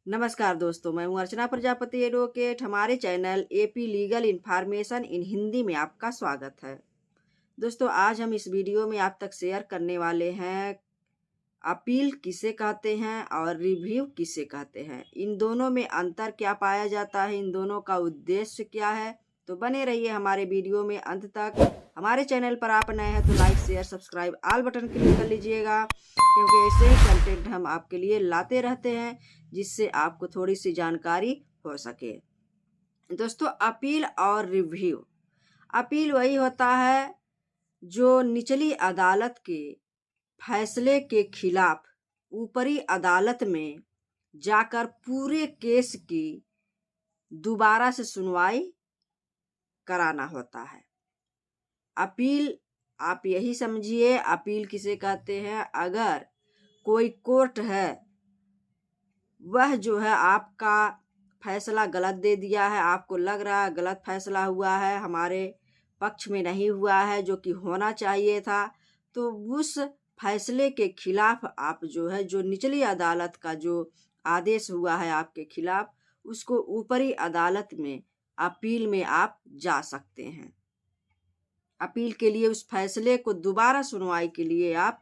नमस्कार दोस्तों, मैं हूं अर्चना प्रजापति एडवोकेट। हमारे channel AP legal information in Hindi में आपका स्वागत है। दोस्तों, आज हम इस वीडियो में आप तक शेयर करने वाले हैं अपील किसे कहते हैं और रिव्यू किसे कहते हैं। इन दोनों में अंतर क्या पाया जाता है, इन दोनों का उद्देश्य क्या है। तो बने रहिए हमारे वीडियो में अंत तक। हमारे चैनल पर आप नए हैं तो like share subscribe all button click कर लीजिएगा, क्योंकि ऐसे ही कंटेंट हम आपके लिए लाते रहते हैं जिससे आपको थोड़ी सी जानकारी हो सके। दोस्तों, अपील और रिव्यू। अपील वही होता है जो निचली अदालत के फैसले के खिलाफ ऊपरी अदालत में जाकर पूरे केस की दोबारा से सुनवाई कराना होता है। अपील आप यही समझिए, अपील किसे कहते हैं। अगर कोई कोर्ट है, वह जो है आपका फैसला गलत दे दिया है, आपको लग रहा है गलत फैसला हुआ है, हमारे पक्ष में नहीं हुआ है जो कि होना चाहिए था, तो उस फैसले के खिलाफ आप जो है, जो निचली अदालत का जो आदेश हुआ है आपके खिलाफ, उसको ऊपरी अदालत में अपील में आप जा सकते हैं। अपील के लिए उस फैसले को दोबारा सुनवाई के लिए आप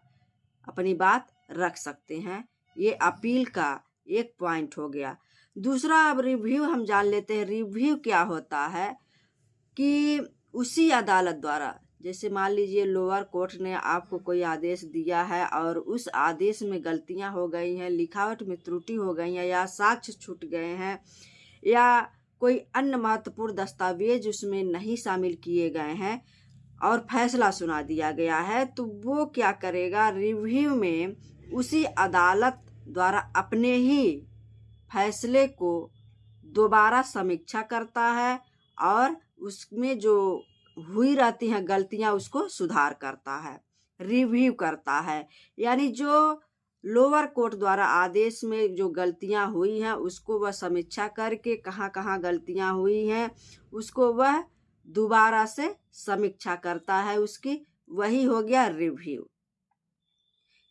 अपनी बात रख सकते हैं। ये अपील का एक पॉइंट हो गया। दूसरा, अब रिव्यू हम जान लेते हैं। रिव्यू क्या होता है कि उसी अदालत द्वारा, जैसे मान लीजिए लोअर कोर्ट ने आपको कोई आदेश दिया है और उस आदेश में गलतियां हो गई हैं, लिखावट में त्रुटि हो गई है, या साक्ष्य छूट गए हैं, या कोई अन्य महत्वपूर्ण दस्तावेज उसमें नहीं शामिल किए गए हैं और फैसला सुना दिया गया है, तो वो क्या करेगा, रिव्यू में उसी अदालत द्वारा अपने ही फैसले को दोबारा समीक्षा करता है और उसमें जो हुई रहती हैं गलतियां उसको सुधार करता है, रिव्यू करता है। यानी जो लोअर कोर्ट द्वारा आदेश में जो गलतियां हुई हैं उसको वह समीक्षा करके कहाँ कहाँ गलतियां हुई हैं उसको वह दोबारा से समीक्षा करता है, उसकी वही हो गया रिव्यू।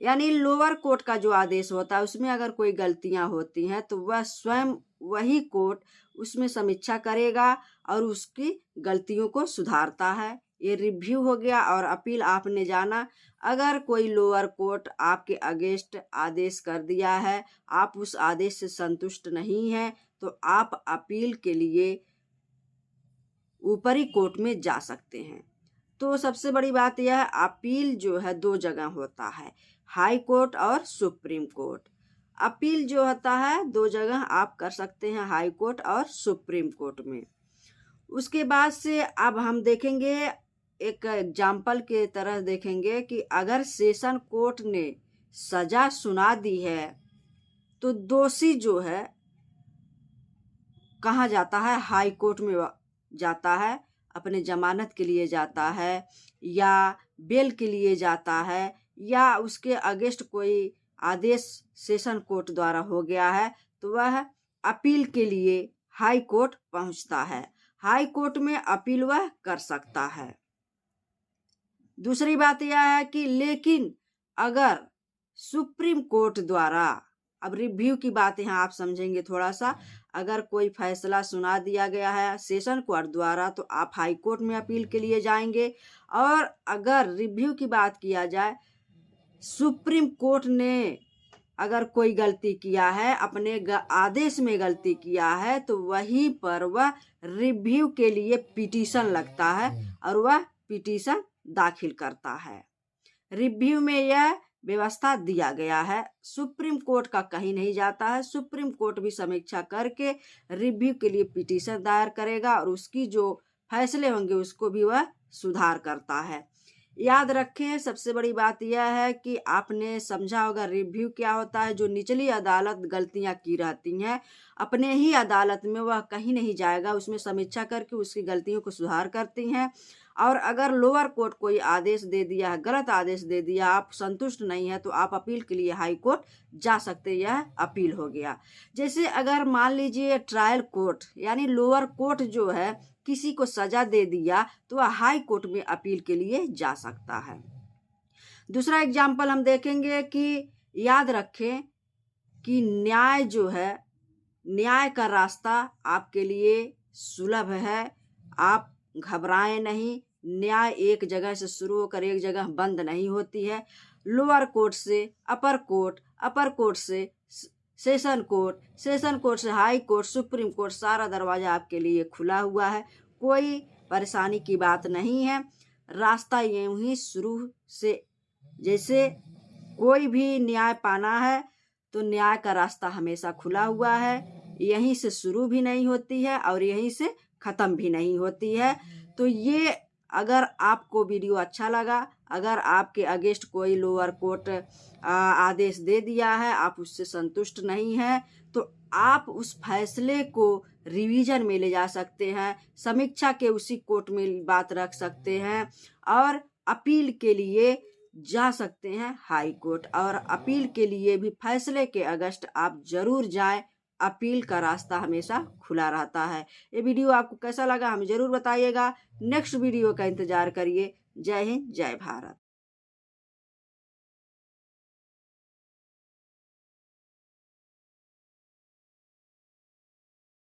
यानी लोअर कोर्ट का जो आदेश होता है उसमें अगर कोई गलतियां होती हैं तो वह स्वयं वही कोर्ट उसमें समीक्षा करेगा और उसकी गलतियों को सुधारता है। ये रिव्यू हो गया। और अपील आपने जाना, अगर कोई लोअर कोर्ट आपके अगेंस्ट आदेश कर दिया है, आप उस आदेश से संतुष्ट नहीं हैं, तो आप अपील के लिए ऊपरी कोर्ट में जा सकते हैं। तो सबसे बड़ी बात यह है, अपील जो है दो जगह होता है, हाई कोर्ट और सुप्रीम कोर्ट। अपील जो होता है दो जगह आप कर सकते हैं, हाई कोर्ट और सुप्रीम कोर्ट में। उसके बाद से अब हम देखेंगे, एक एग्जाम्पल के तरह देखेंगे कि अगर सेशन कोर्ट ने सजा सुना दी है तो दोषी जो है कहाँ जाता है, हाई कोर्ट में जाता है, अपने जमानत के लिए जाता है या बेल के लिए जाता है, या उसके अगेंस्ट कोई आदेश सेशन कोर्ट द्वारा हो गया है तो वह अपील के लिए हाई कोर्ट पहुंचता है। हाई कोर्ट में अपील वह कर सकता है। दूसरी बात यह है कि लेकिन अगर सुप्रीम कोर्ट द्वारा, अब रिव्यू की बात यहाँ आप समझेंगे थोड़ा सा, अगर कोई फैसला सुना दिया गया है सेशन कोर्ट द्वारा तो आप हाई कोर्ट में अपील के लिए जाएंगे। और अगर रिव्यू की बात किया जाए, सुप्रीम कोर्ट ने अगर कोई गलती किया है, अपने आदेश में गलती किया है, तो वहीं पर वह रिव्यू के लिए पिटीशन लगता है और वह पिटीशन दाखिल करता है। रिव्यू में यह व्यवस्था दिया गया है, सुप्रीम कोर्ट का कहीं नहीं जाता है। सुप्रीम कोर्ट भी समीक्षा करके रिव्यू के लिए पिटीशन दायर करेगा और उसकी जो फैसले होंगे उसको भी वह सुधार करता है। याद रखें, सबसे बड़ी बात यह है कि आपने समझा होगा रिव्यू क्या होता है। जो निचली अदालत गलतियां की रहती हैं, अपने ही अदालत में वह कहीं नहीं जाएगा, उसमें समीक्षा करके उसकी गलतियों को सुधार करती हैं। और अगर लोअर कोर्ट कोई आदेश दे दिया है, गलत आदेश दे दिया, आप संतुष्ट नहीं है, तो आप अपील के लिए हाई कोर्ट जा सकते हैं। यह अपील हो गया। जैसे अगर मान लीजिए ट्रायल कोर्ट यानी लोअर कोर्ट जो है किसी को सजा दे दिया तो वह हाई कोर्ट में अपील के लिए जा सकता है। दूसरा एग्जाम्पल हम देखेंगे कि याद रखें कि न्याय जो है न्याय का रास्ता आपके लिए सुलभ है। आप घबराएं नहीं। न्याय एक जगह से शुरू होकर एक जगह बंद नहीं होती है। लोअर कोर्ट से अपर कोर्ट, अपर कोर्ट से सेशन कोर्ट, सेशन कोर्ट से हाई कोर्ट, सुप्रीम कोर्ट, सारा दरवाजा आपके लिए खुला हुआ है। कोई परेशानी की बात नहीं है। रास्ता यूं ही शुरू से, जैसे कोई भी न्याय पाना है तो न्याय का रास्ता हमेशा खुला हुआ है। यहीं से शुरू भी नहीं होती है और यहीं से ख़त्म भी नहीं होती है। तो ये, अगर आपको वीडियो अच्छा लगा, अगर आपके अगेंस्ट कोई लोअर कोर्ट आदेश दे दिया है, आप उससे संतुष्ट नहीं हैं, तो आप उस फैसले को रिवीजन में ले जा सकते हैं, समीक्षा के उसी कोर्ट में बात रख सकते हैं और अपील के लिए जा सकते हैं हाई कोर्ट। और अपील के लिए भी फैसले के अगेंस्ट आप जरूर जाएं। अपील का रास्ता हमेशा खुला रहता है। ये वीडियो आपको कैसा लगा हमें ज़रूर बताइएगा। नेक्स्ट वीडियो का इंतज़ार करिए। जय हिंद, जय भारत।